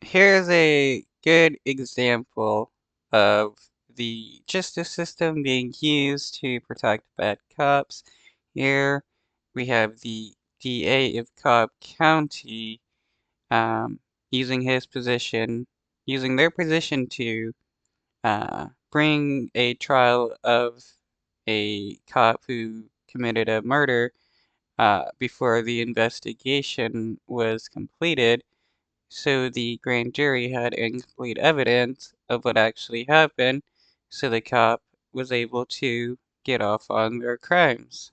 Here's a good example of the justice system being used to protect bad cops. Here we have the DA of Cobb County um, using his position, using their position to bring a trial of a cop who committed a murder before the investigation was completed. So the grand jury had incomplete evidence of what actually happened, so the cop was able to get off on their crimes.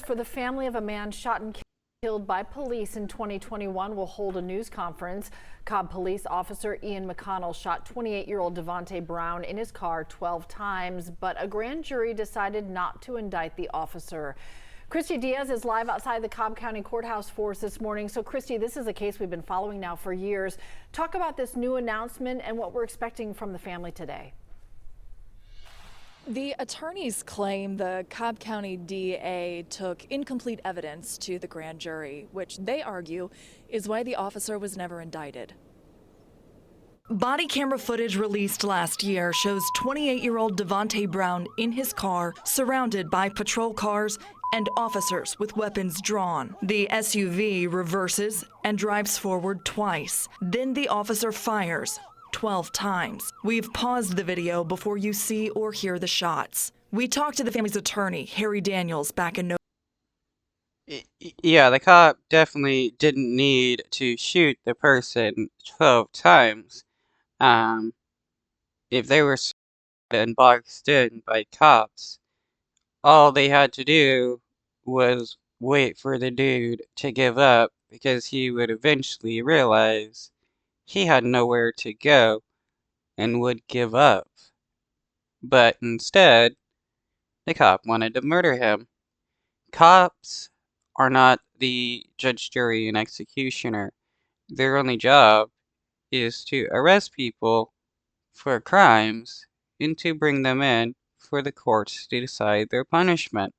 For the family of a man shot and killed by police in 2021 will hold a news conference. Cobb police officer Ian McConnell shot 28-year-old Devontae Brown in his car 12 times, but a grand jury decided not to indict the officer. Christy Diaz is live outside the Cobb County Courthouse for us this morning. So Christy, this is a case we've been following now for years. Talk about this new announcement and what we're expecting from the family today. The attorneys claim the Cobb County DA took incomplete evidence to the grand jury, which they argue is why the officer was never indicted. Body camera footage released last year shows 28-year-old Devontae Brown in his car, surrounded by patrol cars and officers with weapons drawn. The SUV reverses and drives forward twice. Then the officer fires 12 times. We've paused the video before you see or hear the shots. We talked to the family's attorney, Harry Daniels, back in November. Yeah, the cop definitely didn't need to shoot the person 12 times. If they were and boxed in by cops, all they had to do was wait for the dude to give up because he would eventually realize he had nowhere to go and would give up. But instead, the cop wanted to murder him. Cops are not the judge, jury, and executioner. Their only job is to arrest people for crimes and to bring them in for the courts to decide their punishment.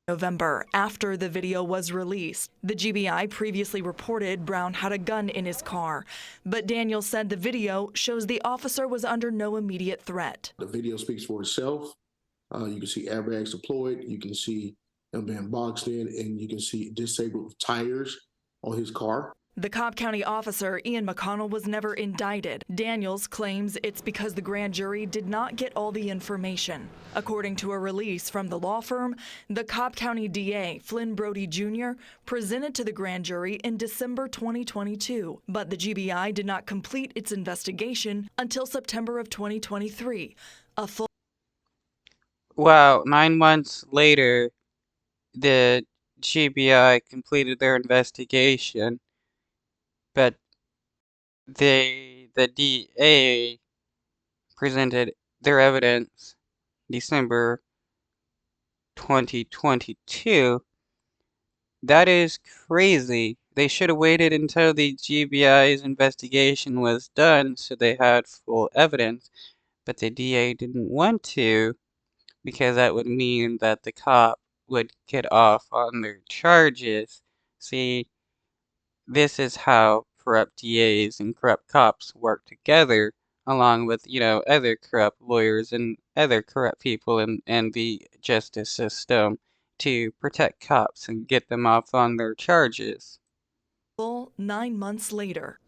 November, after the video was released. The GBI previously reported Brown had a gun in his car, but Daniels said the video shows the officer was under no immediate threat. The video speaks for itself. You can see airbags deployed, you can see him being boxed in, and you can see disabled tires on his car. The Cobb County officer, Ian McConnell, was never indicted. Daniels claims it's because the grand jury did not get all the information. According to a release from the law firm, the Cobb County DA, Flynn Brody Jr., presented to the grand jury in December 2022, but the GBI did not complete its investigation until September of 2023. Wow, 9 months later, the GBI completed their investigation, but the DA presented their evidence December 2022. That is crazy. They should have waited until the GBI's investigation was done so they had full evidence, but the DA didn't want to because that would mean that the cop would get off on their charges. See, this is how corrupt DAs and corrupt cops work together, along with, other corrupt lawyers and other corrupt people in the justice system to protect cops and get them off on their charges. 9 months later.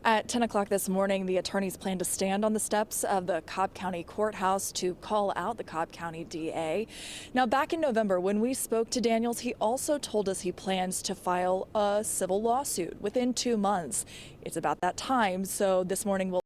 At 10 o'clock this morning, the attorneys plan to stand on the steps of the Cobb County Courthouse to call out the Cobb County DA. Now, back in November, when we spoke to Daniels, he also told us he plans to file a civil lawsuit within 2 months. It's about that time, so this morning we'll